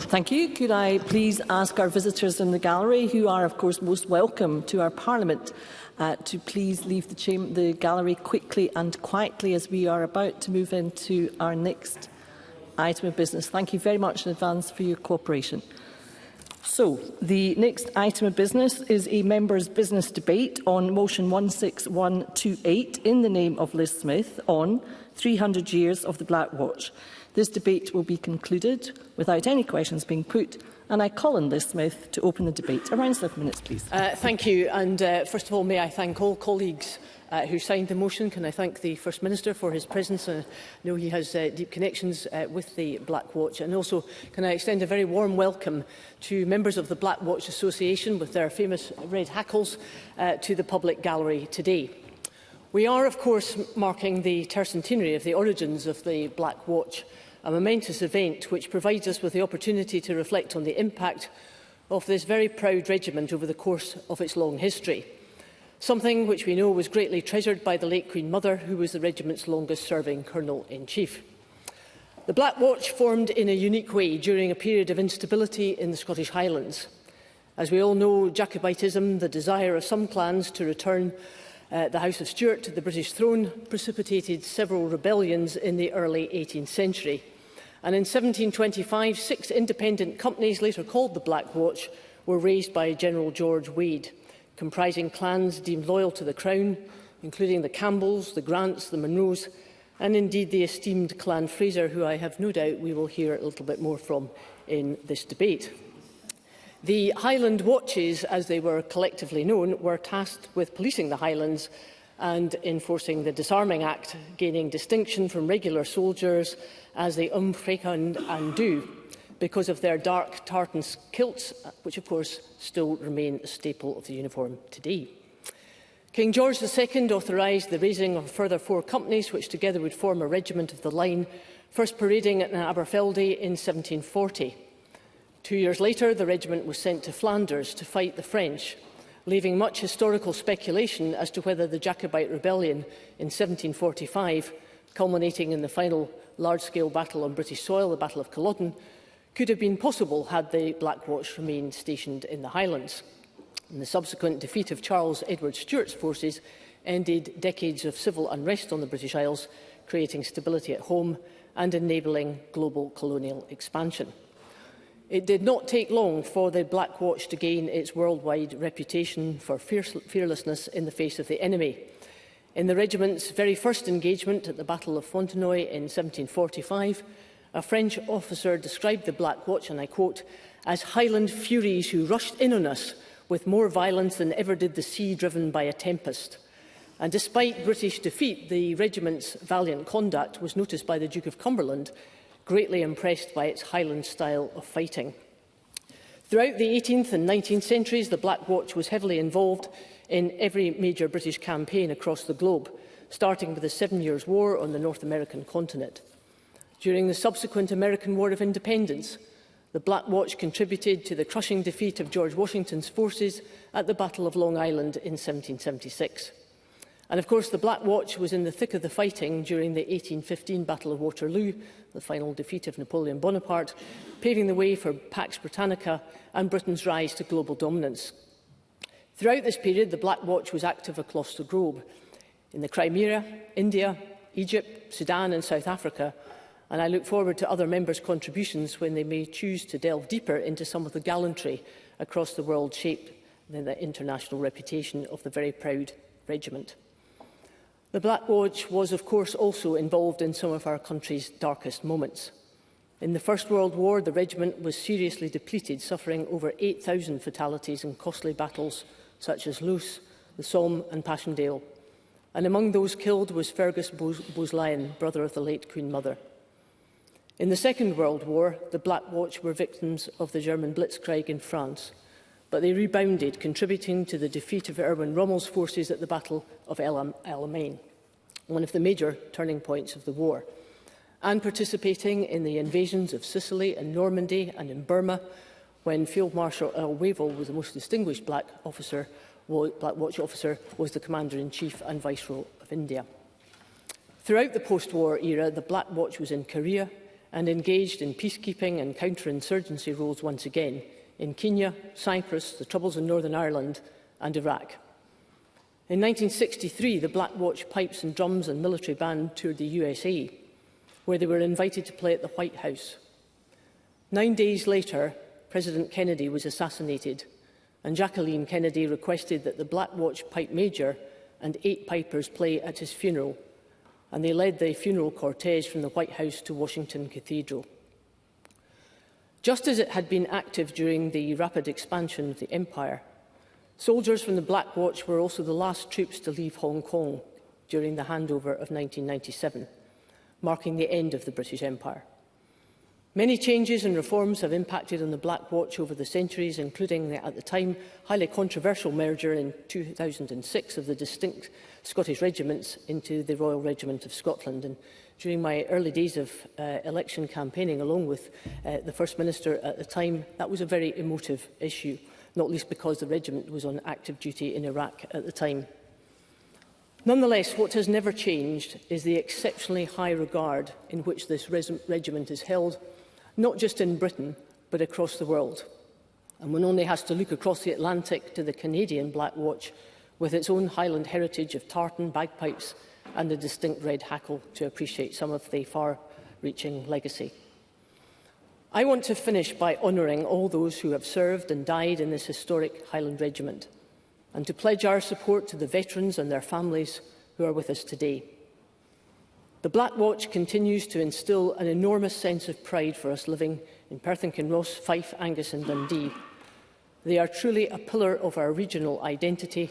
Thank you. Could I please ask our visitors in the gallery, who are of course most welcome to our Parliament, to please leave the gallery quickly and quietly, as we are about to move into our next item of business. Thank you very much in advance for your cooperation. So, the next item of business is a members' business debate on motion 16128 in the name of Liz Smith on 300 years of the Black Watch. This debate will be concluded without any questions being put, and I call on Liz Smith to open the debate. Around 7 minutes, please. Thank you. And first of all, may I thank all colleagues who signed the motion. Can I thank the First Minister for his presence? I know he has deep connections with the Black Watch. And also, can I extend a very warm welcome to members of the Black Watch Association with their famous red hackles to the public gallery today. We are, of course, marking the tercentenary of the origins of the Black Watch, a momentous event which provides us with the opportunity to reflect on the impact of this very proud regiment over the course of its long history. Something which we know was greatly treasured by the late Queen Mother, who was the regiment's longest-serving Colonel-in-Chief. The Black Watch formed in a unique way during a period of instability in the Scottish Highlands. As we all know, Jacobitism, the desire of some clans to return the House of Stuart to the British throne, precipitated several rebellions in the early 18th century. And in 1725, 6 independent companies, later called the Black Watch, were raised by General George Wade, comprising clans deemed loyal to the Crown, including the Campbells, the Grants, the Munros, and indeed the esteemed Clan Fraser, who I have no doubt we will hear a little bit more from in this debate. The Highland Watches, as they were collectively known, were tasked with policing the Highlands and enforcing the Disarming Act, gaining distinction from regular soldiers as the Frecan and Du, because of their dark tartan kilts, which of course still remain a staple of the uniform today. King George II authorised the raising of a further 4 companies, which together would form a regiment of the line, first parading at Aberfeldy in 1740. 2 years later, the regiment was sent to Flanders to fight the French, leaving much historical speculation as to whether the Jacobite rebellion in 1745, culminating in the final large-scale battle on British soil, the Battle of Culloden, could have been possible had the Black Watch remained stationed in the Highlands. And the subsequent defeat of Charles Edward Stuart's forces ended decades of civil unrest on the British Isles, creating stability at home and enabling global colonial expansion. It did not take long for the Black Watch to gain its worldwide reputation for fearlessness in the face of the enemy. In the regiment's very first engagement at the Battle of Fontenoy in 1745, a French officer described the Black Watch, and I quote, as Highland furies who rushed in on us with more violence than ever did the sea driven by a tempest. And despite British defeat, the regiment's valiant conduct was noticed by the Duke of Cumberland, greatly impressed by its Highland style of fighting. Throughout the 18th and 19th centuries, the Black Watch was heavily involved in every major British campaign across the globe, starting with the 7 Years' War on the North American continent. During the subsequent American War of Independence, the Black Watch contributed to the crushing defeat of George Washington's forces at the Battle of Long Island in 1776. And of course, the Black Watch was in the thick of the fighting during the 1815 Battle of Waterloo, the final defeat of Napoleon Bonaparte, paving the way for Pax Britannica and Britain's rise to global dominance. Throughout this period, the Black Watch was active across the globe, in the Crimea, India, Egypt, Sudan and South Africa, and I look forward to other members' contributions when they may choose to delve deeper into some of the gallantry across the world shaped the international reputation of the very proud regiment. The Black Watch was, of course, also involved in some of our country's darkest moments. In the First World War, the regiment was seriously depleted, suffering over 8,000 fatalities in costly battles such as Loos, the Somme and Passchendaele. And among those killed was Fergus Bowes-Lyon, brother of the late Queen Mother. In the Second World War, the Black Watch were victims of the German Blitzkrieg in France, but they rebounded, contributing to the defeat of Erwin Rommel's forces at the Battle of El Alamein, one of the major turning points of the war, and participating in the invasions of Sicily and Normandy and in Burma, when Field Marshal Earl Wavell was the most distinguished Black Watch officer, was the Commander-in-Chief and Viceroy of India. Throughout the post-war era, the Black Watch was in Korea and engaged in peacekeeping and counterinsurgency roles once again in Kenya, Cyprus, the Troubles in Northern Ireland and Iraq. In 1963, the Black Watch Pipes and Drums and Military Band toured the USA, where they were invited to play at the White House. 9 days later, President Kennedy was assassinated, and Jacqueline Kennedy requested that the Black Watch Pipe Major and 8 pipers play at his funeral, and they led the funeral cortege from the White House to Washington Cathedral. Just as it had been active during the rapid expansion of the empire, soldiers from the Black Watch were also the last troops to leave Hong Kong during the handover of 1997, marking the end of the British Empire. Many changes and reforms have impacted on the Black Watch over the centuries, including the, at the time, highly controversial merger in 2006 of the distinct Scottish regiments into the Royal Regiment of Scotland. And during my early days of election campaigning, along with the First Minister at the time, that was a very emotive issue, not least because the regiment was on active duty in Iraq at the time. Nonetheless, what has never changed is the exceptionally high regard in which this regiment is held, not just in Britain, but across the world. And one only has to look across the Atlantic to the Canadian Black Watch, with its own Highland heritage of tartan, bagpipes and the distinct red hackle, to appreciate some of the far-reaching legacy. I want to finish by honouring all those who have served and died in this historic Highland Regiment, and to pledge our support to the veterans and their families who are with us today. The Black Watch continues to instil an enormous sense of pride for us living in Perth and Kinross, Fife, Angus and Dundee. They are truly a pillar of our regional identity.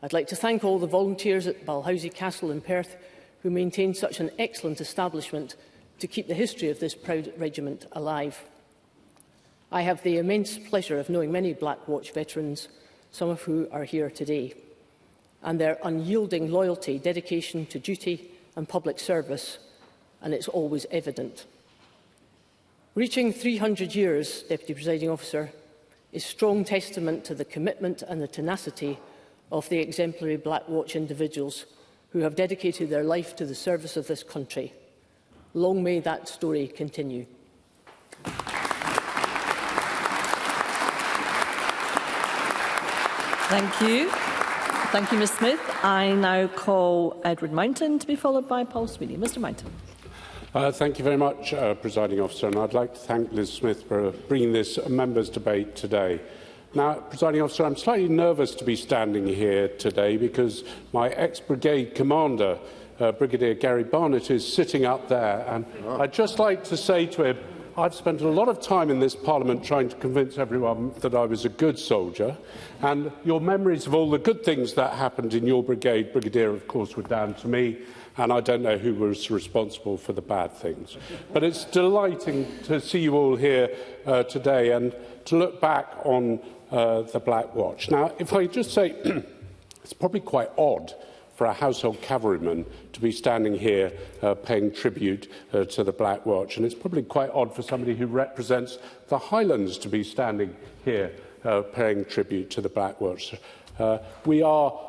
I'd like to thank all the volunteers at Balhousie Castle in Perth who maintain such an excellent establishment to keep the history of this proud regiment alive. I have the immense pleasure of knowing many Black Watch veterans, some of who are here today, and their unyielding loyalty, dedication to duty and public service, and it's always evident. Reaching 300 years, Deputy Presiding Officer, is strong testament to the commitment and the tenacity of the exemplary Black Watch individuals who have dedicated their life to the service of this country. Long may that story continue. Thank you. Thank you, Ms Smith. I now call Edward Mountain to be followed by Paul Sweeney. Mr Mountain. Thank you very much, Presiding Officer, and I'd like to thank Liz Smith for bringing this members' debate today. Now, Presiding Officer, I'm slightly nervous to be standing here today because my ex-brigade commander, Brigadier Gary Barnett, is sitting up there, and I'd just like to say to him, I've spent a lot of time in this Parliament trying to convince everyone that I was a good soldier, and your memories of all the good things that happened in your brigade, Brigadier, of course, were down to me, and I don't know who was responsible for the bad things. But it's delighting to see you all here today and to look back on the Black Watch. Now, if I just say, it's probably quite odd for a household cavalryman to be standing here paying tribute to the Black Watch. And it's probably quite odd for somebody who represents the Highlands to be standing here paying tribute to the Black Watch. We are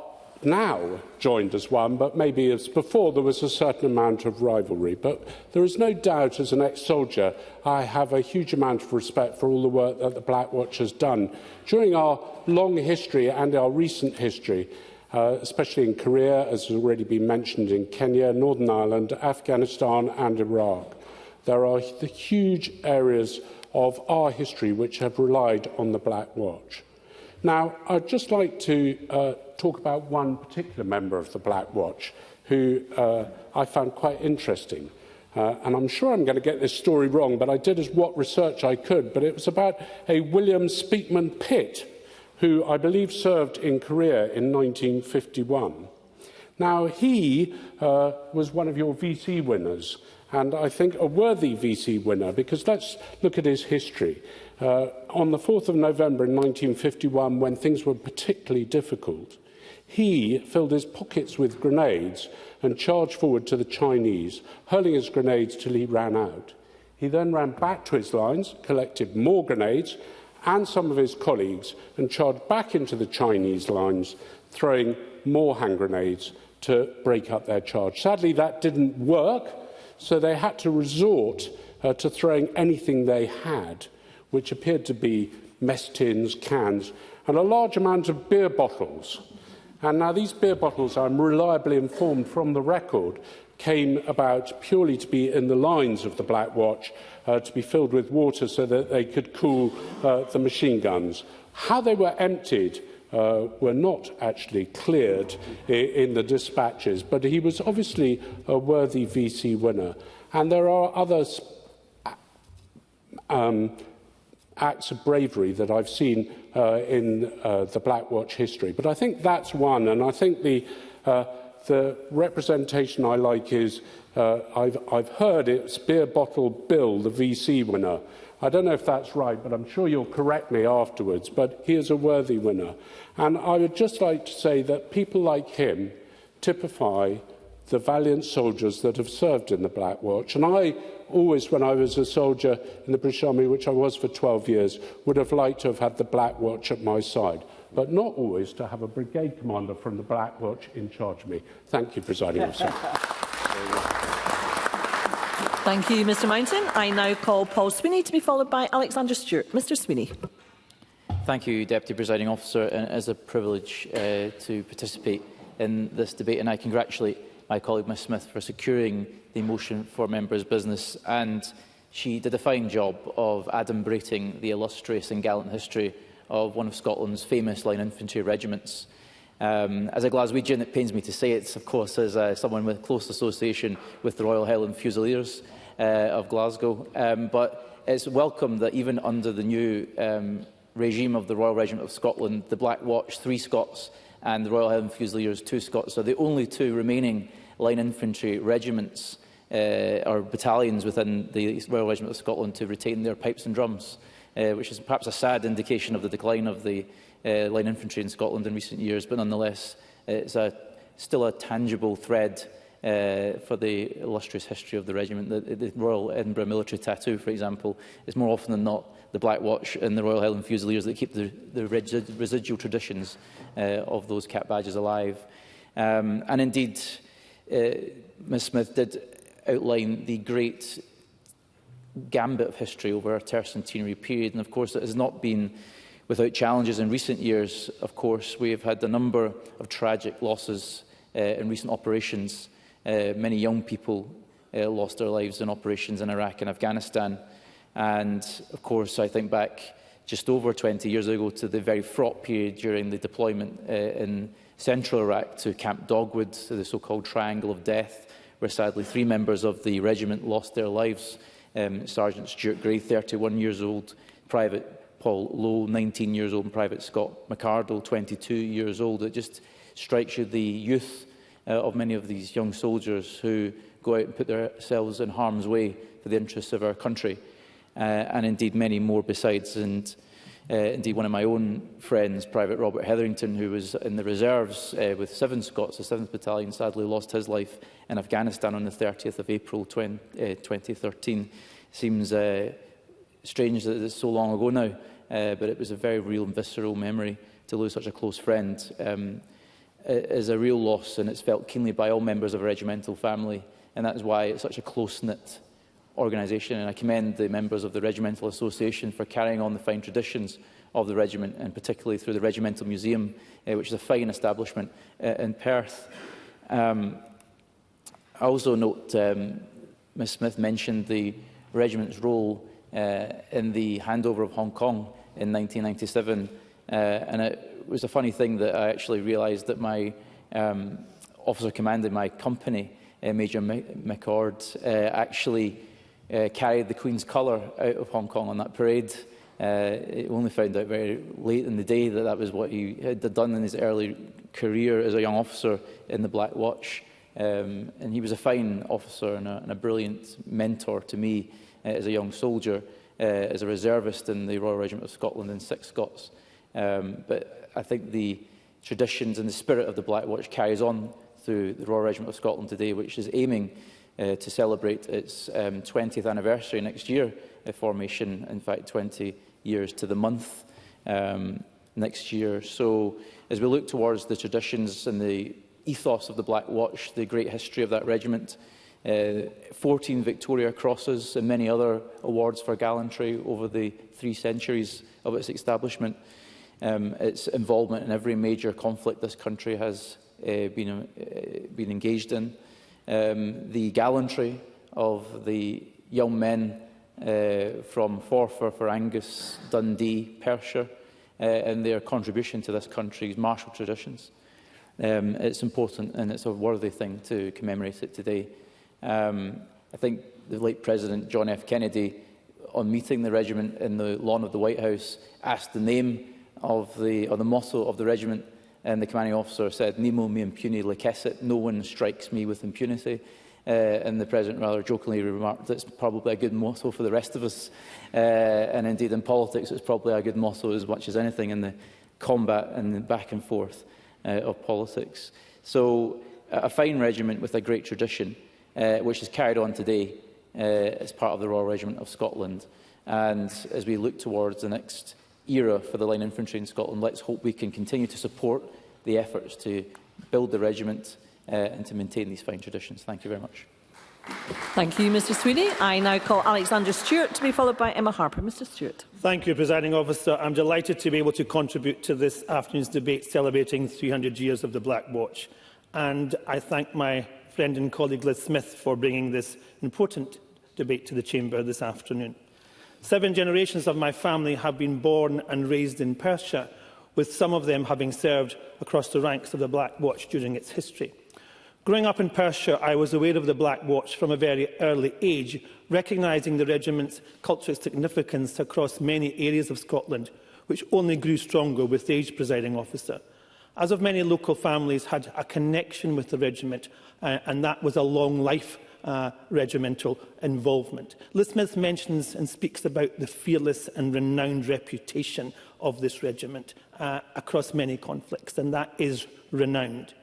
now joined as one, but maybe as before there was a certain amount of rivalry. But there is no doubt, as an ex-soldier, I have a huge amount of respect for all the work that the Black Watch has done during our long history and our recent history. Especially in Korea, as has already been mentioned, in Kenya, Northern Ireland, Afghanistan and Iraq. There are the huge areas of our history which have relied on the Black Watch. Now, I'd just like to talk about one particular member of the Black Watch who I found quite interesting. And I'm sure I'm going to get this story wrong, but I did as what research I could. But it was about a William Speakman Pitt, who I believe served in Korea in 1951. Now, he was one of your VC winners, and I think a worthy VC winner, because let's look at his history. On the 4th of November in 1951, when things were particularly difficult, he filled his pockets with grenades and charged forward to the Chinese, hurling his grenades till he ran out. He then ran back to his lines, collected more grenades, and some of his colleagues, and charged back into the Chinese lines, throwing more hand grenades to break up their charge. Sadly, that didn't work, so they had to resort to throwing anything they had, which appeared to be mess tins, cans, and a large amount of beer bottles. And now these beer bottles, I'm reliably informed from the record, came about purely to be in the lines of the Black Watch, to be filled with water so that they could cool the machine guns. How they were emptied were not actually cleared in the dispatches, but he was obviously a worthy VC winner. And there are other acts of bravery that I've seen in the Black Watch history. But I think that's one, and I think the representation I like is, I've heard it's Beer Bottle Bill, the VC winner. I don't know if that's right, but I'm sure you'll correct me afterwards, but he is a worthy winner. And I would just like to say that people like him typify the valiant soldiers that have served in the Black Watch. And I always, when I was a soldier in the British Army, which I was for 12 years, would have liked to have had the Black Watch at my side, but not always to have a brigade commander from the Black Watch in charge of me. Thank you, Presiding Officer. Thank you, Mr Mountain. I now call Paul Sweeney to be followed by Alexander Stewart. Mr Sweeney. Thank you, Deputy Presiding Officer. And it is a privilege to participate in this debate, and I congratulate my colleague Ms Smith for securing the motion for members' business, and she did a fine job of adumbrating the illustrious and gallant history of one of Scotland's famous line infantry regiments. As a Glaswegian, it pains me to say it, of course, as someone with close association with the Royal Highland Fusiliers of Glasgow, but it's welcome that even under the new regime of the Royal Regiment of Scotland, the Black Watch, 3 Scots, and the Royal Highland Fusiliers, 2 Scots, are the only 2 remaining line infantry regiments or battalions within the Royal Regiment of Scotland to retain their pipes and drums, which is perhaps a sad indication of the decline of the line infantry in Scotland in recent years, but nonetheless it's still a tangible thread for the illustrious history of the regiment. The Royal Edinburgh Military Tattoo, for example, is more often than not the Black Watch and the Royal Highland Fusiliers that keep the residual traditions of those cap badges alive. And indeed, Ms Smith did outline the great gambit of history over a tercentenary period, and of course it has not been without challenges in recent years. Of course, we have had a number of tragic losses in recent operations. Many young people lost their lives in operations in Iraq and Afghanistan. And of course, I think back just over 20 years ago to the very fraught period during the deployment in central Iraq to Camp Dogwood, the so-called Triangle of Death, where sadly 3 members of the regiment lost their lives. Sergeant Stuart Gray, 31 years old, Private Paul Lowe, 19 years old, and Private Scott McArdle, 22 years old. It just strikes you the youth of many of these young soldiers who go out and put themselves in harm's way for the interests of our country. And indeed many more besides. And indeed one of my own friends, Private Robert Hetherington, who was in the reserves with 7 Scots, the 7th Battalion, sadly lost his life in Afghanistan on the 30th of April 2013. Seems strange that it's so long ago now, but it was a very real and visceral memory to lose such a close friend. It is a real loss, and it's felt keenly by all members of a regimental family, and that is why it's such a close-knit organisation, and I commend the members of the Regimental Association for carrying on the fine traditions of the regiment, and particularly through the Regimental Museum, which is a fine establishment in Perth. I also note Ms Smith mentioned the regiment's role in the handover of Hong Kong in 1997, and it was a funny thing that I actually realised that my officer commanding my company, Major McCord, actually carried the Queen's colour out of Hong Kong on that parade. He only found out very late in the day that that was what he had done in his early career as a young officer in the Black Watch. And he was a fine officer and a brilliant mentor to me as a young soldier, as a reservist in the Royal Regiment of Scotland and 6 Scots. But I think the traditions and the spirit of the Black Watch carries on through the Royal Regiment of Scotland today, which is aiming to celebrate its 20th anniversary next year, formation, in fact 20 years to the month next year. So as we look towards the traditions and the ethos of the Black Watch, the great history of that regiment, 14 Victoria Crosses and many other awards for gallantry over the 3 centuries of its establishment. Its involvement in every major conflict this country has been engaged in. The gallantry of the young men from Forfar, Angus, Dundee, Perthshire, and their contribution to this country's martial traditions. It's important and it's a worthy thing to commemorate it today. I think the late President John F. Kennedy, on meeting the regiment in the lawn of the White House, asked the name of the motto of the regiment, and the commanding officer said, "Nemo me impune licessit," no one strikes me with impunity. And the President rather jokingly remarked that it's probably a good motto for the rest of us. And indeed in politics it's probably a good motto as much as anything in the combat and the back and forth of politics. So a fine regiment with a great tradition, which is carried on today as part of the Royal Regiment of Scotland. And as we look towards the next era for the Line Infantry in Scotland, let's hope we can continue to support the efforts to build the regiment and to maintain these fine traditions. Thank you very much. Thank you, Mr Sweeney. I now call Alexander Stewart to be followed by Emma Harper. Mr Stewart. Thank you, Presiding Officer. I'm delighted to be able to contribute to this afternoon's debate celebrating 300 years of the Black Watch. And I thank my friend and colleague Liz Smith for bringing this important debate to the Chamber this afternoon. 7 generations of my family have been born and raised in Perthshire, with some of them having served across the ranks of the Black Watch during its history. Growing up in Perthshire, I was aware of the Black Watch from a very early age, recognising the regiment's cultural significance across many areas of Scotland, which only grew stronger with age, Presiding Officer. As of many local families had a connection with the regiment, and that was a long life regimental involvement. Liz Smith mentions and speaks about the fearless and renowned reputation of this regiment across many conflicts, and that is renowned.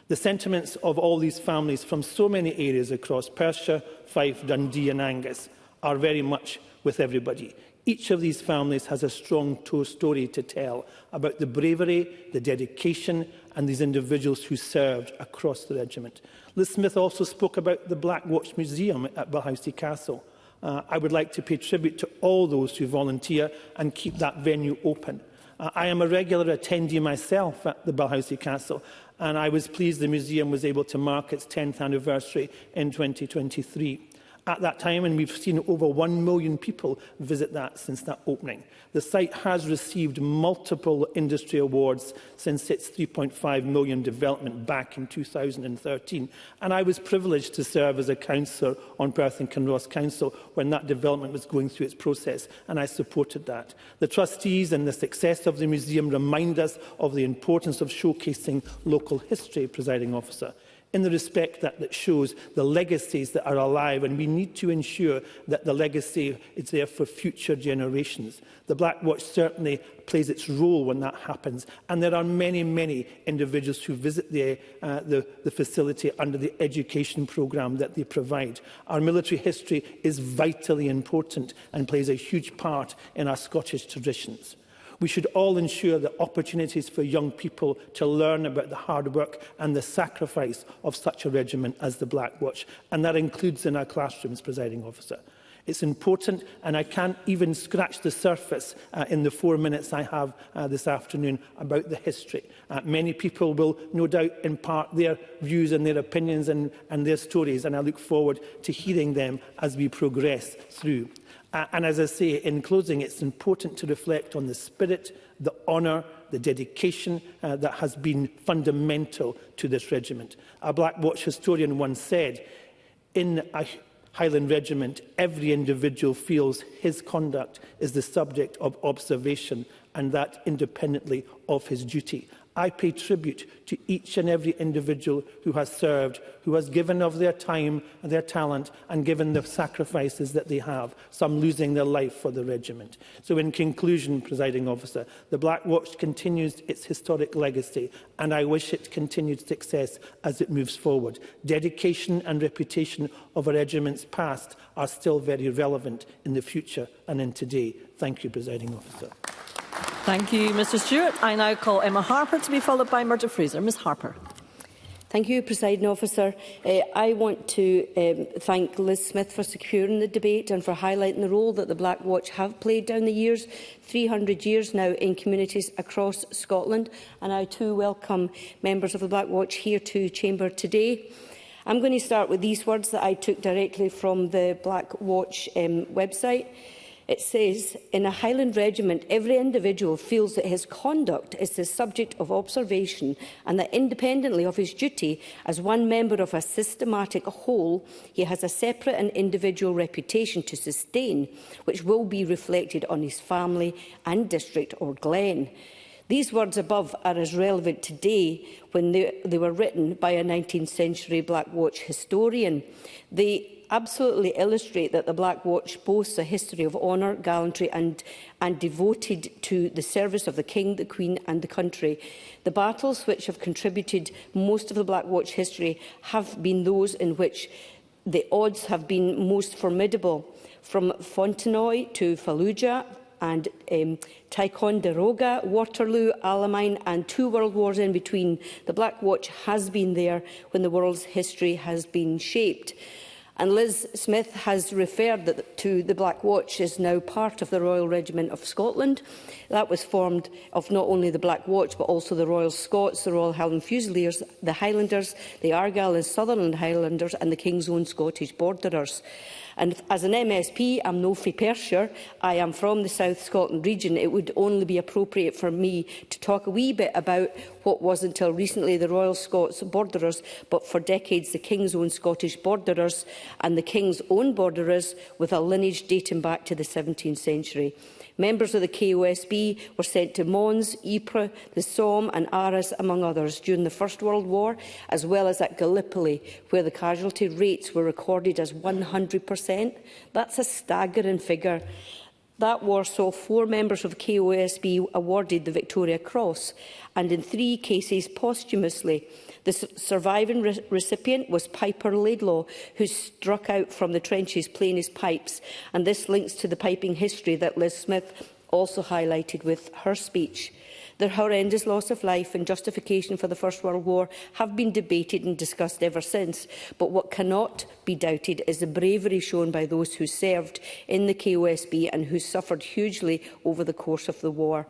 The sentiments of all these families from so many areas across Perthshire, Fife, Dundee and Angus are very much with everybody. Each of these families has a strong story to tell about the bravery, the dedication and these individuals who served across the regiment. Liz Smith also spoke about the Black Watch Museum at Balhousie Castle. I would like to pay tribute to all those who volunteer and keep that venue open. I am a regular attendee myself at the Balhousie Castle, and I was pleased the museum was able to mark its 10th anniversary in 2023. At that time, and we've seen over 1 million people visit that since that opening. The site has received multiple industry awards since its £3.5 million development back in 2013. And I was privileged to serve as a councillor on Perth and Kinross Council when that development was going through its process, and I supported that. The trustees and the success of the museum remind us of the importance of showcasing local history, Presiding Officer, in the respect that shows the legacies that are alive, and we need to ensure that the legacy is there for future generations. The Black Watch certainly plays its role when that happens, and there are many, many individuals who visit the facility under the education programme that they provide. Our military history is vitally important and plays a huge part in our Scottish traditions. We should all ensure that opportunities for young people to learn about the hard work and the sacrifice of such a regiment as the Black Watch, and that includes in our classrooms, Presiding Officer. It's important, and I can't even scratch the surface in the 4 minutes I have this afternoon about the history. Many people will no doubt impart their views and their opinions and their stories, and I look forward to hearing them as we progress through. And as I say, in closing, it's important to reflect on the spirit, the honour, the dedication that has been fundamental to this regiment. A Black Watch historian once said, in a Highland regiment, every individual feels his conduct is the subject of observation, and that independently of his duty. I pay tribute to each and every individual who has served, who has given of their time and their talent and given the sacrifices that they have, some losing their life for the regiment. So in conclusion, Presiding Officer, the Black Watch continues its historic legacy, and I wish it continued success as it moves forward. Dedication and reputation of a regiment's past are still very relevant in the future and in today. Thank you, Presiding Officer. Thank you, Mr Stewart. I now call Emma Harper to be followed by Murdo Fraser. Ms Harper. Thank you, Presiding Officer. I want to thank Liz Smith for securing the debate and for highlighting the role that the Black Watch have played down the years, 300 years now, in communities across Scotland. And I too welcome members of the Black Watch here to Chamber today. I'm going to start with these words that I took directly from the Black Watch website. It says, in a Highland regiment, every individual feels that his conduct is the subject of observation and that independently of his duty as one member of a systematic whole, he has a separate and individual reputation to sustain, which will be reflected on his family and district or glen. These words above are as relevant today when they were written by a 19th century Black Watch historian. They absolutely illustrate that the Black Watch boasts a history of honour, gallantry and devoted to the service of the King, the Queen and the country. The battles which have contributed most of the Black Watch history have been those in which the odds have been most formidable, from Fontenoy to Fallujah and Ticonderoga, Waterloo, Alamein and 2 world wars in between. The Black Watch has been there when the world's history has been shaped. And Liz Smith has referred to the Black Watch is now part of the Royal Regiment of Scotland. That was formed of not only the Black Watch but also the Royal Scots, the Royal Highland Fusiliers, the Highlanders, the Argyll and Sutherland Highlanders and the King's Own Scottish Borderers. And as an MSP, I'm no frae Perthshire, I am from the South Scotland region. It would only be appropriate for me to talk a wee bit about what was until recently the Royal Scots Borderers, but for decades the King's Own Scottish Borderers and the King's Own Borderers, with a lineage dating back to the 17th century. Members of the KOSB were sent to Mons, Ypres, the Somme and Arras, among others, during the First World War, as well as at Gallipoli, where the casualty rates were recorded as 100%. That's a staggering figure. That war saw 4 members of KOSB awarded the Victoria Cross, and in 3 cases posthumously. The surviving recipient was Piper Laidlaw, who struck out from the trenches playing his pipes, and this links to the piping history that Liz Smith also highlighted with her speech. The horrendous loss of life and justification for the First World War have been debated and discussed ever since, but what cannot be doubted is the bravery shown by those who served in the KOSB and who suffered hugely over the course of the war.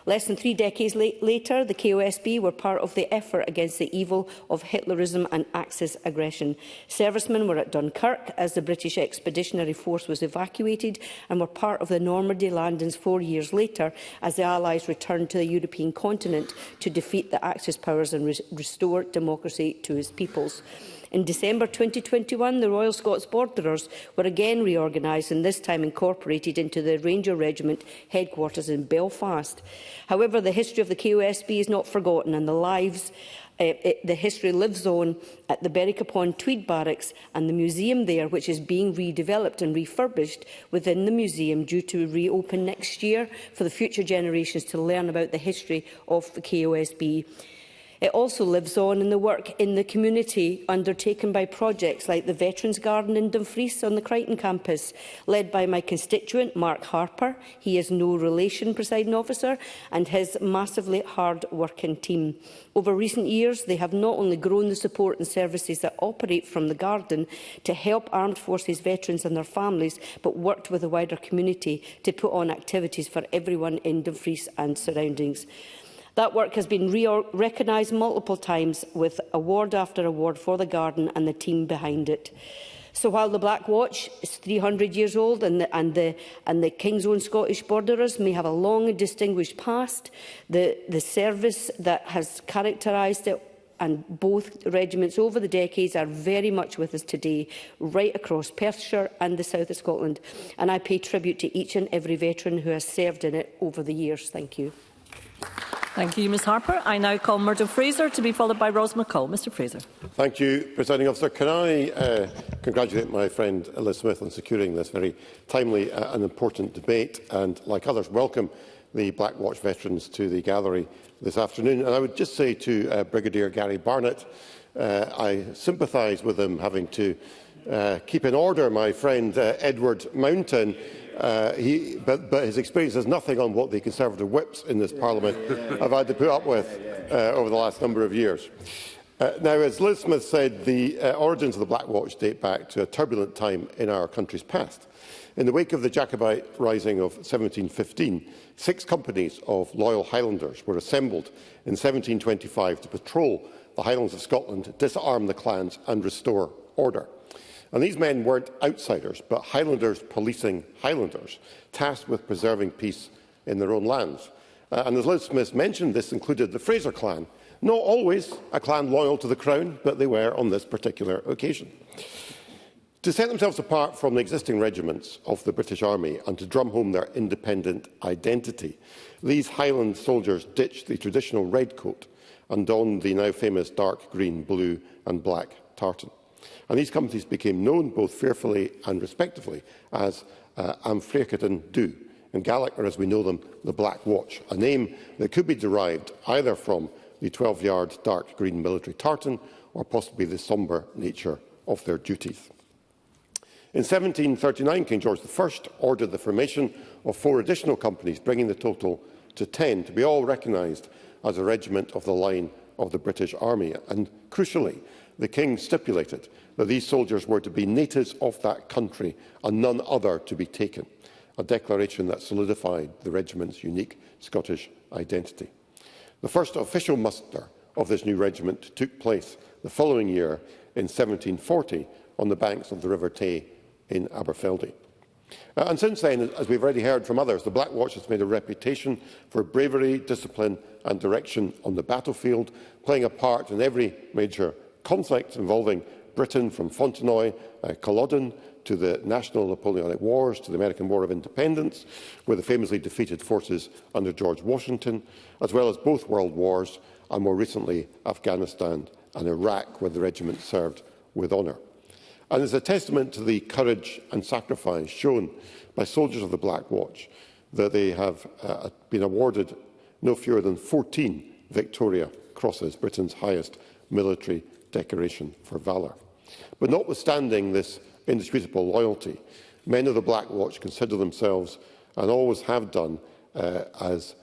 Less than 3 decades later, the KOSB were part of the effort against the evil of Hitlerism and Axis aggression. Servicemen were at Dunkirk as the British Expeditionary Force was evacuated and were part of the Normandy landings 4 years later as the Allies returned to the European continent to defeat the Axis powers and restore democracy to his peoples. In December 2021, the Royal Scots Borderers were again reorganised and this time incorporated into the Ranger Regiment headquarters in Belfast. However, the history of the KOSB is not forgotten and the history lives on at the Berwick-upon-Tweed Barracks and the museum there, which is being redeveloped and refurbished within the museum, due to reopen next year for the future generations to learn about the history of the KOSB. It also lives on in the work in the community undertaken by projects like the Veterans Garden in Dumfries on the Crichton campus, led by my constituent Mark Harper. He is no relation, Presiding Officer, and his massively hard-working team. Over recent years, they have not only grown the support and services that operate from the garden to help armed forces veterans and their families, but worked with the wider community to put on activities for everyone in Dumfries and surroundings. That work has been recognised multiple times with award after award for the garden and the team behind it. So while the Black Watch is 300 years old and the King's Own Scottish Borderers may have a long and distinguished past, the service that has characterised it and both regiments over the decades are very much with us today, right across Perthshire and the south of Scotland. And I pay tribute to each and every veteran who has served in it over the years. Thank you. Thank you, Ms Harper. I now call Murdo Fraser to be followed by Ros McCall. Mr Fraser. Thank you, Presiding Officer. Can I congratulate my friend Liz Smith on securing this very timely and important debate, and, like others, welcome the Black Watch veterans to the gallery this afternoon. And I would just say to Brigadier Gary Barnett, I sympathise with him having to keep in order my friend Edward Mountain. But his experience has nothing on what the Conservative whips in this Parliament have had to put up with over the last number of years. Now, as Liz Smith said, the origins of the Black Watch date back to a turbulent time in our country's past. In the wake of the Jacobite Rising of 1715, 6 companies of loyal Highlanders were assembled in 1725 to patrol the Highlands of Scotland, disarm the clans and restore order. And these men weren't outsiders, but Highlanders policing Highlanders, tasked with preserving peace in their own lands. And as Liz Smith mentioned, this included the Fraser clan, not always a clan loyal to the Crown, but they were on this particular occasion. To set themselves apart from the existing regiments of the British Army and to drum home their independent identity, these Highland soldiers ditched the traditional red coat and donned the now famous dark green, blue and black tartan. And these companies became known both fearfully and respectively as Amphreacaden Du, in Gaelic, or as we know them, the Black Watch, a name that could be derived either from the 12-yard dark green military tartan or possibly the sombre nature of their duties. In 1739, King George I ordered the formation of 4 additional companies, bringing the total to 10, to be all recognised as a regiment of the line of the British Army. And crucially, the King stipulated that these soldiers were to be natives of that country and none other to be taken, a declaration that solidified the regiment's unique Scottish identity. The first official muster of this new regiment took place the following year in 1740 on the banks of the River Tay in Aberfeldy. And since then, as we've already heard from others, the Black Watch has made a reputation for bravery, discipline and direction on the battlefield, playing a part in every major conflict involving Britain, from Fontenoy, Culloden, to the National Napoleonic Wars, to the American War of Independence, with the famously defeated forces under George Washington, as well as both World Wars, and more recently Afghanistan and Iraq, where the regiment served with honour. And it's a testament to the courage and sacrifice shown by soldiers of the Black Watch that they have been awarded no fewer than 14 Victoria Crosses, Britain's highest military decoration for valour. But notwithstanding this indisputable loyalty, men of the Black Watch consider themselves, and always have done, as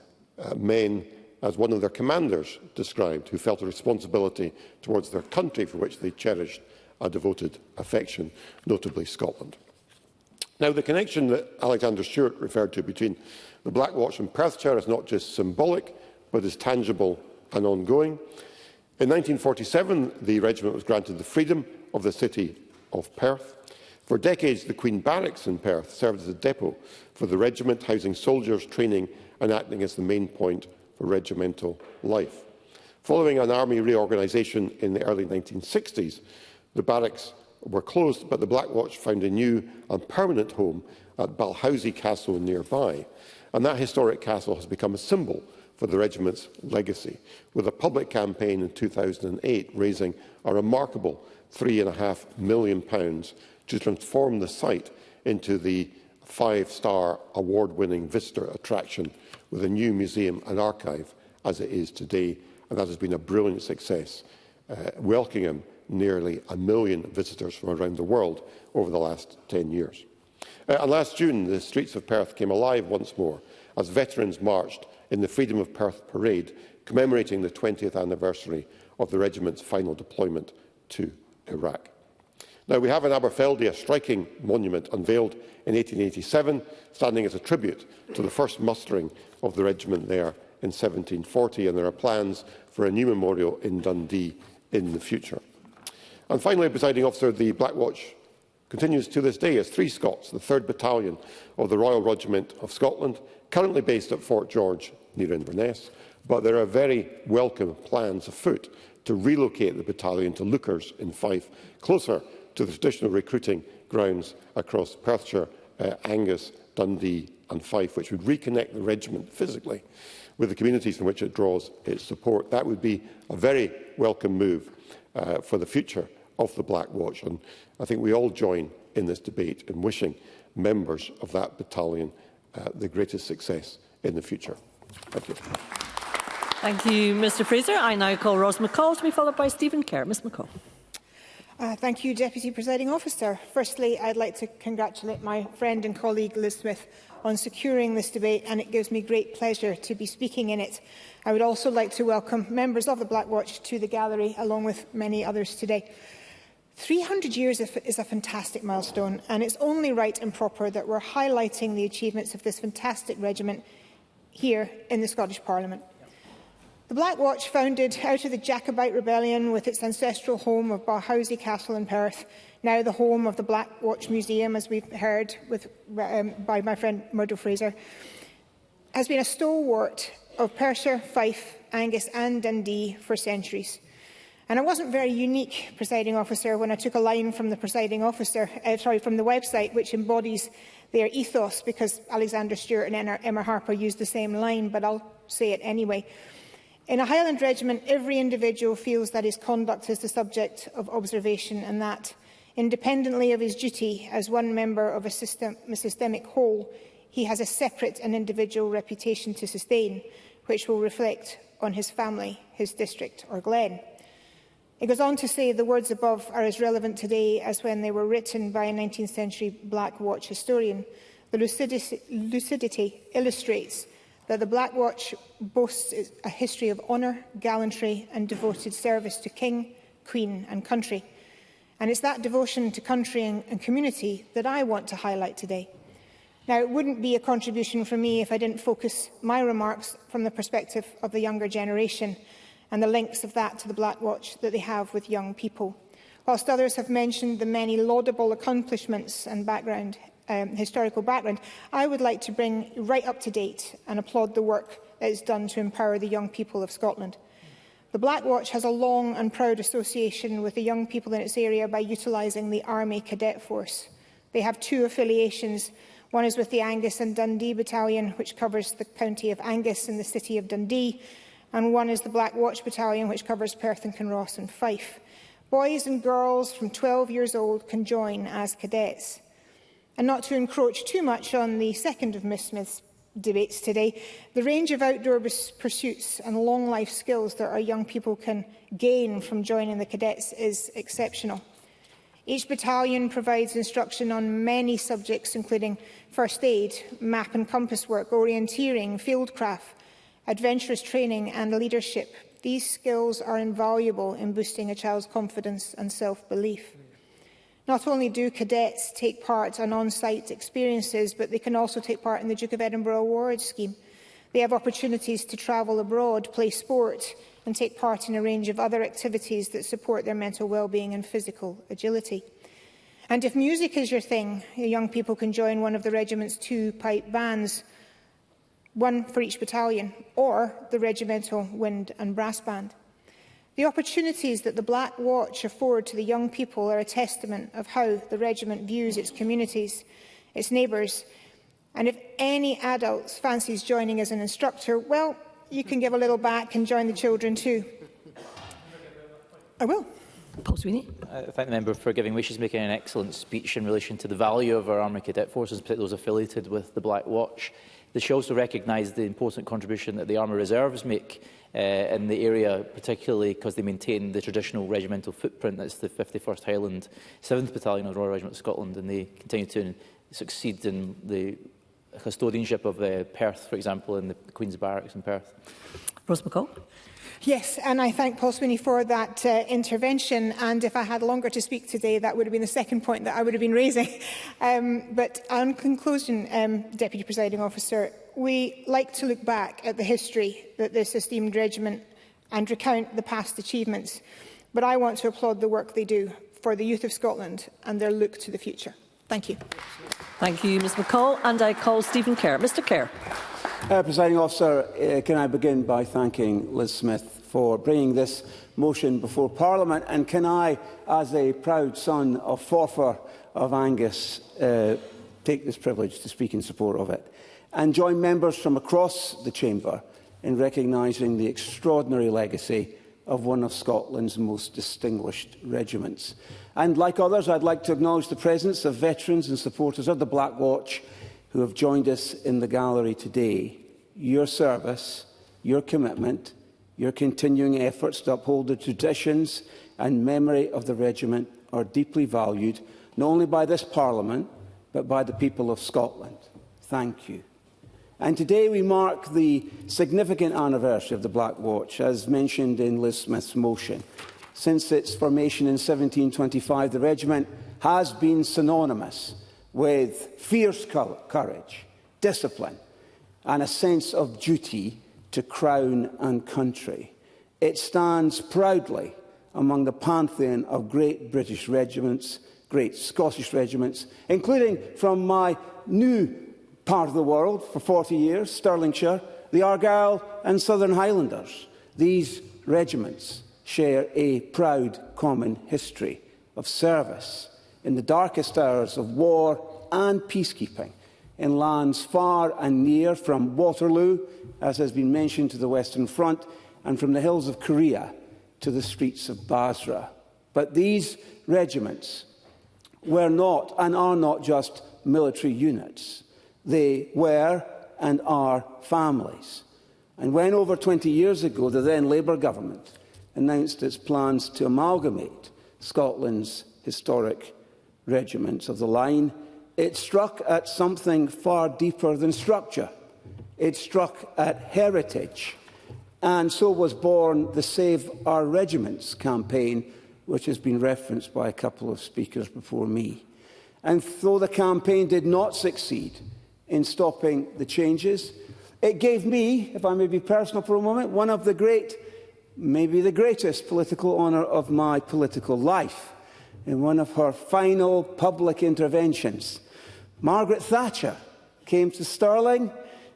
men, as one of their commanders described, who felt a responsibility towards their country for which they cherished a devoted affection, notably Scotland. Now, the connection that Alexander Stewart referred to between the Black Watch and Perthshire is not just symbolic, but is tangible and ongoing. In 1947, the regiment was granted the freedom of the city of Perth. For decades, the Queen Barracks in Perth served as a depot for the regiment, housing soldiers, training and acting as the main point for regimental life. Following an army reorganisation in the early 1960s, the barracks were closed, but the Black Watch found a new and permanent home at Balhousie Castle nearby. And that historic castle has become a symbol for the regiment's legacy, with a public campaign in 2008 raising a remarkable £3.5 million to transform the site into the 5-star award-winning visitor attraction with a new museum and archive as it is today. And that has been a brilliant success, welcoming nearly 1 million visitors from around the world over the last 10 years. And last June, the streets of Perth came alive once more as veterans marched in the Freedom of Perth Parade, commemorating the 20th anniversary of the regiment's final deployment to Iraq. Now, we have in Aberfeldy a striking monument unveiled in 1887, standing as a tribute to the first mustering of the regiment there in 1740, and there are plans for a new memorial in Dundee in the future. And finally, Presiding Officer, the Black Watch continues to this day as 3 Scots, the 3rd Battalion of the Royal Regiment of Scotland, currently based at Fort George near Inverness, but there are very welcome plans afoot to relocate the battalion to Lookers in Fife, closer to the traditional recruiting grounds across Perthshire, Angus, Dundee and Fife, which would reconnect the regiment physically with the communities from which it draws its support. That would be a very welcome move for the future of the Black Watch, and I think we all join in this debate in wishing members of that battalion the greatest success in the future. Thank you. Thank you, Mr Fraser. I now call Ros McCall to be followed by Stephen Kerr. Ms McCall. Thank you, Deputy Presiding Officer. Firstly, I'd like to congratulate my friend and colleague Liz Smith on securing this debate, and it gives me great pleasure to be speaking in it. I would also like to welcome members of the Black Watch to the gallery, along with many others today. 300 years is a fantastic milestone, and it's only right and proper that we're highlighting the achievements of this fantastic regiment here in the Scottish Parliament. The Black Watch, founded out of the Jacobite Rebellion with its ancestral home of Balhousie Castle in Perth, now the home of the Black Watch Museum, as we've heard by my friend Murdo Fraser, has been a stalwart of Perthshire, Fife, Angus and Dundee for centuries. And I wasn't very unique, Presiding Officer, when I took a line from the Presiding Officer, from the website, which embodies their ethos, because Alexander Stewart and Emma Harper used the same line, but I'll say it anyway. In a Highland regiment, every individual feels that his conduct is the subject of observation and that, independently of his duty as one member of a systemic whole, he has a separate and individual reputation to sustain, which will reflect on his family, his district or glen. It goes on to say the words above are as relevant today as when they were written by a 19th century Black Watch historian. The lucidity illustrates that the Black Watch boasts a history of honour, gallantry and devoted service to King, Queen and country. And it's that devotion to country and community that I want to highlight today. Now, it wouldn't be a contribution from me if I didn't focus my remarks from the perspective of the younger generation and the links of that to the Black Watch that they have with young people. Whilst others have mentioned the many laudable accomplishments and historical background, I would like to bring right up to date and applaud the work that is done to empower the young people of Scotland. The Black Watch has a long and proud association with the young people in its area by utilising the Army Cadet Force. They have two affiliations. One is with the Angus and Dundee Battalion, which covers the county of Angus and the city of Dundee, and one is the Black Watch Battalion, which covers Perth and Kinross and Fife. Boys and girls from 12 years old can join as cadets. And not to encroach too much on the second of Ms Smith's debates today, the range of outdoor pursuits and long life skills that our young people can gain from joining the cadets is exceptional. Each battalion provides instruction on many subjects, including first aid, map and compass work, orienteering, fieldcraft, adventurous training and leadership. These skills are invaluable in boosting a child's confidence and self-belief. Not only do cadets take part on on-site experiences, but they can also take part in the Duke of Edinburgh Awards scheme. They have opportunities to travel abroad, play sport, and take part in a range of other activities that support their mental well-being and physical agility. And if music is your thing, young people can join one of the regiment's two pipe bands, one for each battalion, or the regimental wind and brass band. The opportunities that the Black Watch afford to the young people are a testament of how the regiment views its communities, its neighbours. And if any adults fancies joining as an instructor, well, you can give a little back and join the children too. I will. Paul Sweeney. I thank the member for giving way. She's making an excellent speech in relation to the value of our Army Cadet Forces, particularly those affiliated with the Black Watch. She also recognised the important contribution that the Army Reserves make in the area, particularly because they maintain the traditional regimental footprint. That's the 51st Highland 7th Battalion of the Royal Regiment of Scotland, and they continue to succeed in the custodianship of Perth, for example, in the Queen's Barracks in Perth. Rose McCall. Yes, and I thank Paul Sweeney for that intervention. And if I had longer to speak today, that would have been the second point that I would have been raising. But on conclusion, Deputy Presiding Officer, we like to look back at the history that this esteemed regiment and recount the past achievements. But I want to applaud the work they do for the youth of Scotland and their look to the future. Thank you. Thank you, Ms McCall. And I call Stephen Kerr. Mr Kerr. Presiding Officer, can I begin by thanking Liz Smith for bringing this motion before Parliament, and can I, as a proud son of Forfar of Angus, take this privilege to speak in support of it, and join members from across the Chamber in recognising the extraordinary legacy of one of Scotland's most distinguished regiments. And like others, I'd like to acknowledge the presence of veterans and supporters of the Black Watch who have joined us in the gallery today. Your service, your commitment, your continuing efforts to uphold the traditions and memory of the regiment are deeply valued, not only by this Parliament, but by the people of Scotland. Thank you. And today we mark the significant anniversary of the Black Watch, as mentioned in Liz Smith's motion. Since its formation in 1725, the regiment has been synonymous with fierce courage, discipline, and a sense of duty to Crown and country. It stands proudly among the pantheon of great British regiments, great Scottish regiments, including from my new part of the world for 40 years, Stirlingshire, the Argyll and Southern Highlanders. These regiments share a proud common history of service in the darkest hours of war and peacekeeping, in lands far and near, from Waterloo, as has been mentioned, to the Western Front, and from the hills of Korea to the streets of Basra. But these regiments were not and are not just military units. They were and are families. And when over 20 years ago the then Labour government announced its plans to amalgamate Scotland's historic regiments of the line, it struck at something far deeper than structure. It struck at heritage. And so was born the Save Our Regiments campaign, which has been referenced by a couple of speakers before me. And though the campaign did not succeed in stopping the changes, it gave me, if I may be personal for a moment, one of the great, maybe the greatest political honour of my political life. In one of her final public interventions, Margaret Thatcher came to Stirling,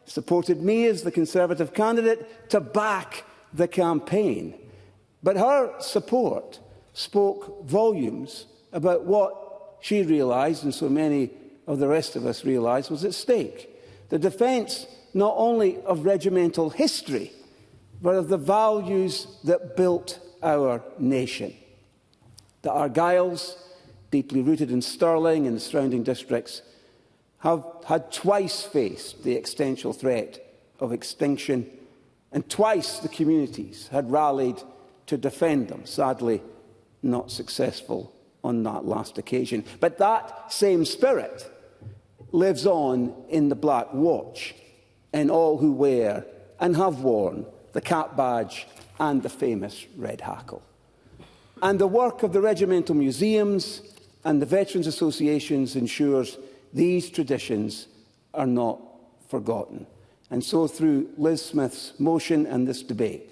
supported me as the Conservative candidate to back the campaign. But her support spoke volumes about what she realised, and so many of the rest of us realised, was at stake. The defence not only of regimental history, but of the values that built our nation. The Argylls, deeply rooted in Stirling and the surrounding districts, have had twice faced the existential threat of extinction, and twice the communities had rallied to defend them, sadly not successful on that last occasion. But that same spirit lives on in the Black Watch, in all who wear and have worn the cap badge and the famous red hackle. And the work of the regimental museums and the Veterans Associations ensures these traditions are not forgotten. And so, through Liz Smith's motion and this debate,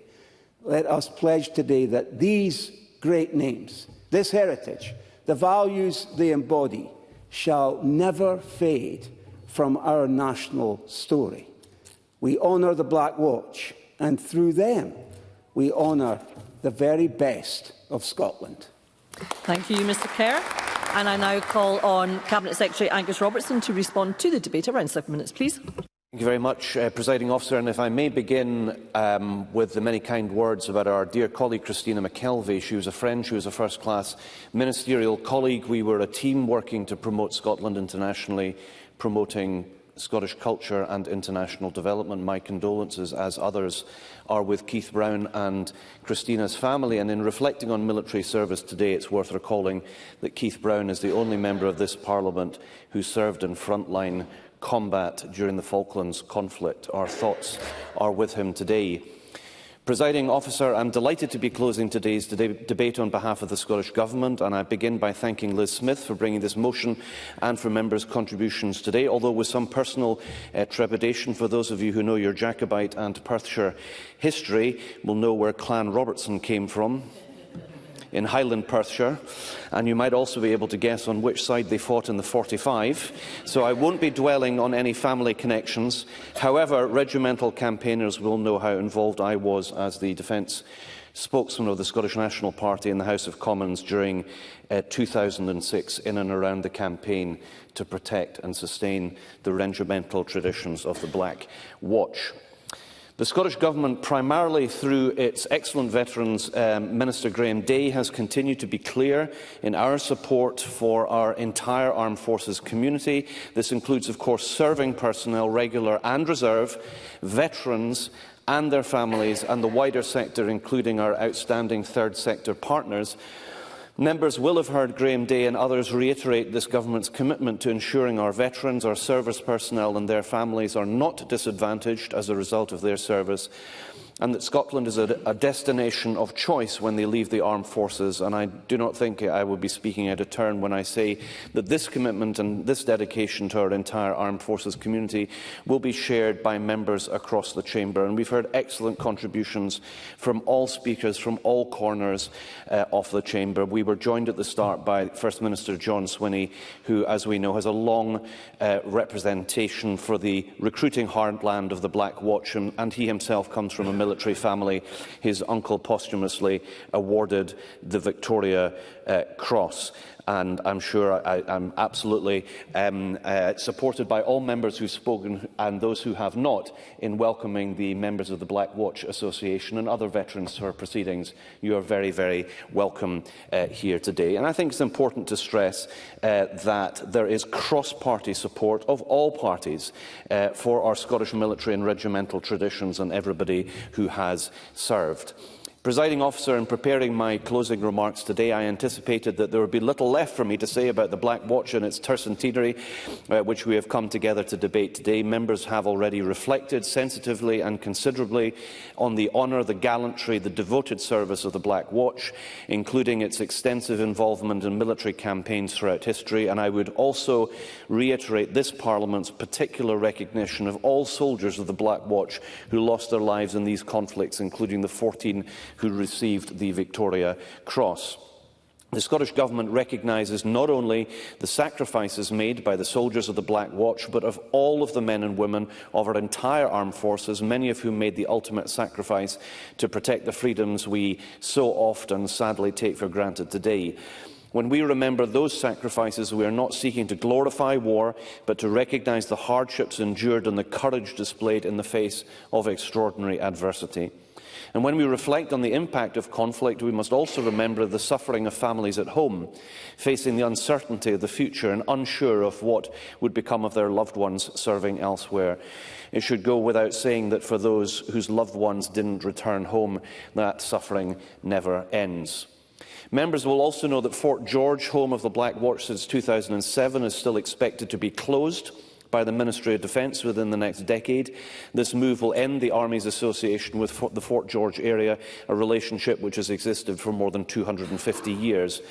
let us pledge today that these great names, this heritage, the values they embody, shall never fade from our national story. We honour the Black Watch, and through them, we honour the very best of Scotland. Thank you, Mr Kerr. And I now call on Cabinet Secretary Angus Robertson to respond to the debate. Around 7 minutes, please. Thank you very much, Presiding Officer. And if I may begin with the many kind words about our dear colleague Christina McKelvey. She was a friend, she was a first-class ministerial colleague. We were a team working to promote Scotland internationally, promoting Scottish culture and international development. My condolences, as others are, with Keith Brown and Christina's family. And in reflecting on military service today, it's worth recalling that Keith Brown is the only member of this Parliament who served in frontline combat during the Falklands conflict. Our thoughts are with him today. Presiding Officer, I'm delighted to be closing today's debate on behalf of the Scottish Government, and I begin by thanking Liz Smith for bringing this motion and for members' contributions today, although with some personal trepidation. For those of you who know your Jacobite and Perthshire history will know where Clan Robertson came from, in Highland Perthshire, and you might also be able to guess on which side they fought in the 45, so I won't be dwelling on any family connections. However, regimental campaigners will know how involved I was as the defence spokesman of the Scottish National Party in the House of Commons during 2006 in and around the campaign to protect and sustain the regimental traditions of the Black Watch. The Scottish Government, primarily through its excellent Veterans Minister Graham Day, has continued to be clear in our support for our entire armed forces community. This includes, of course, serving personnel, regular and reserve, veterans and their families, and the wider sector, including our outstanding third sector partners. Members will have heard Graham Day and others reiterate this government's commitment to ensuring our veterans, our service personnel and their families are not disadvantaged as a result of their service, and that Scotland is a destination of choice when they leave the armed forces. And I do not think I will be speaking out of turn when I say that this commitment and this dedication to our entire armed forces community will be shared by members across the chamber. And we've heard excellent contributions from all speakers from all corners of the chamber. We were joined at the start by First Minister John Swinney, who, as we know, has a long representation for the recruiting heartland of the Black Watch, and he himself comes from a military family. His uncle posthumously awarded the Victoria Cross. And I'm sure I'm absolutely supported by all members who've spoken and those who have not in welcoming the members of the Black Watch Association and other veterans to our proceedings. You are very, very welcome here today. And I think it's important to stress that there is cross-party support of all parties for our Scottish military and regimental traditions and everybody who has served. Presiding Officer, in preparing my closing remarks today, I anticipated that there would be little left for me to say about the Black Watch and its tercentenary, which we have come together to debate today. Members have already reflected sensitively and considerably on the honour, the gallantry, the devoted service of the Black Watch, including its extensive involvement in military campaigns throughout history. And I would also reiterate this Parliament's particular recognition of all soldiers of the Black Watch who lost their lives in these conflicts, including the 14 who received the Victoria Cross. The Scottish Government recognises not only the sacrifices made by the soldiers of the Black Watch, but of all of the men and women of our entire armed forces, many of whom made the ultimate sacrifice to protect the freedoms we so often sadly take for granted today. When we remember those sacrifices, we are not seeking to glorify war, but to recognise the hardships endured and the courage displayed in the face of extraordinary adversity. And when we reflect on the impact of conflict, we must also remember the suffering of families at home, facing the uncertainty of the future and unsure of what would become of their loved ones serving elsewhere. It should go without saying that for those whose loved ones didn't return home, that suffering never ends. Members will also know that Fort George, home of the Black Watch since 2007, is still expected to be closed by the Ministry of Defence within the next decade. This move will end the Army's association with the Fort George area, a relationship which has existed for more than 250 years.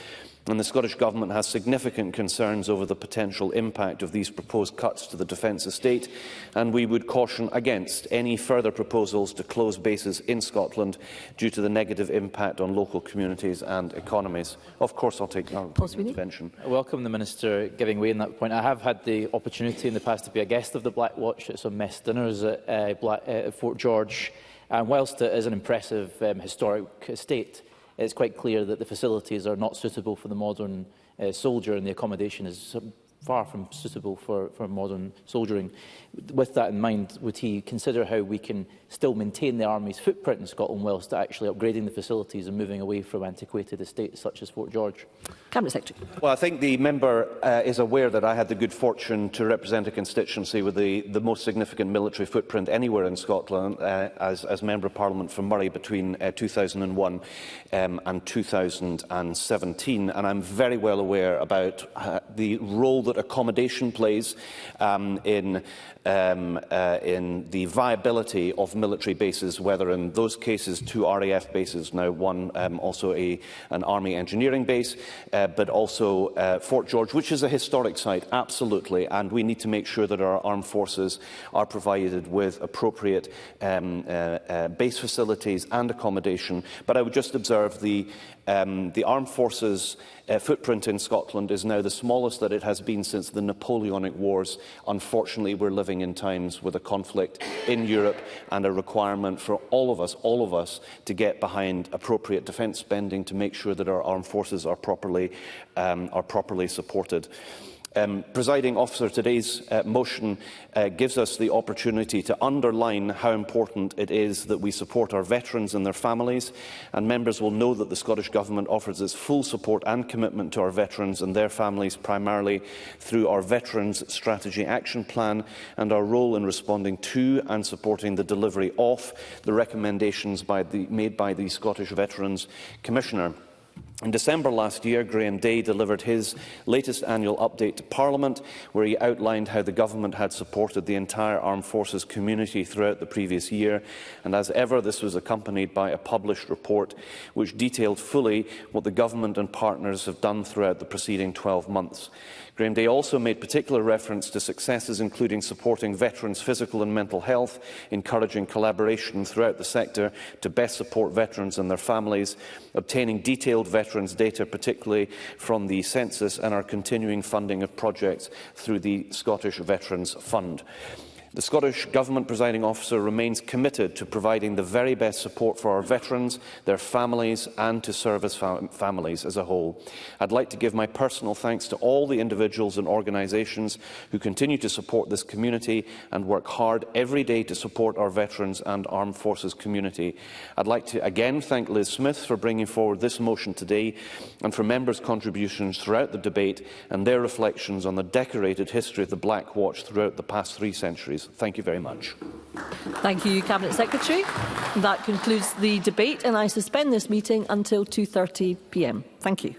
And the Scottish Government has significant concerns over the potential impact of these proposed cuts to the defence estate, and we would caution against any further proposals to close bases in Scotland due to the negative impact on local communities and economies. Of course, I'll take that intervention. I welcome the Minister giving way on that point. I have had the opportunity in the past to be a guest of the Black Watch at some mess dinners at Fort George, and whilst it is an impressive historic estate, it's quite clear that the facilities are not suitable for the modern soldier, and the accommodation is far from suitable for modern soldiering. With that in mind, would he consider how we can still maintain the Army's footprint in Scotland whilst actually upgrading the facilities and moving away from antiquated estates such as Fort George? Cabinet Secretary. Well, I think the member is aware that I had the good fortune to represent a constituency with the most significant military footprint anywhere in Scotland as Member of Parliament for Murray between 2001 and 2017. And I'm very well aware about the role that accommodation plays in the viability of military bases, whether in those cases 2 RAF bases, now one also an Army engineering base, but also Fort George, which is a historic site, absolutely, and we need to make sure that our armed forces are provided with appropriate base facilities and accommodation. But I would just observe the armed forces footprint in Scotland is now the smallest that it has been since the Napoleonic Wars. Unfortunately, we're living in times with a conflict in Europe and a requirement for all of us to get behind appropriate defence spending to make sure that our armed forces are properly supported. Presiding Officer, today's motion gives us the opportunity to underline how important it is that we support our veterans and their families, and members will know that the Scottish Government offers its full support and commitment to our veterans and their families, primarily through our Veterans Strategy Action Plan and our role in responding to and supporting the delivery of the recommendations made by the Scottish Veterans Commissioner. In December last year, Graham Day delivered his latest annual update to Parliament, where he outlined how the Government had supported the entire Armed Forces community throughout the previous year, and as ever this was accompanied by a published report which detailed fully what the Government and partners have done throughout the preceding 12 months. Graham Day also made particular reference to successes including supporting veterans' physical and mental health, encouraging collaboration throughout the sector to best support veterans and their families, obtaining detailed veterans' data, particularly from the census, and our continuing funding of projects through the Scottish Veterans Fund. The Scottish Government Presiding Officer remains committed to providing the very best support for our veterans, their families and to service families as a whole. I'd like to give my personal thanks to all the individuals and organisations who continue to support this community and work hard every day to support our veterans and armed forces community. I'd like to again thank Liz Smith for bringing forward this motion today and for members' contributions throughout the debate and their reflections on the decorated history of the Black Watch throughout the past 3 centuries. Thank you very much. Thank you, Cabinet Secretary. That concludes the debate, and I suspend this meeting until 2:30 p.m. Thank you.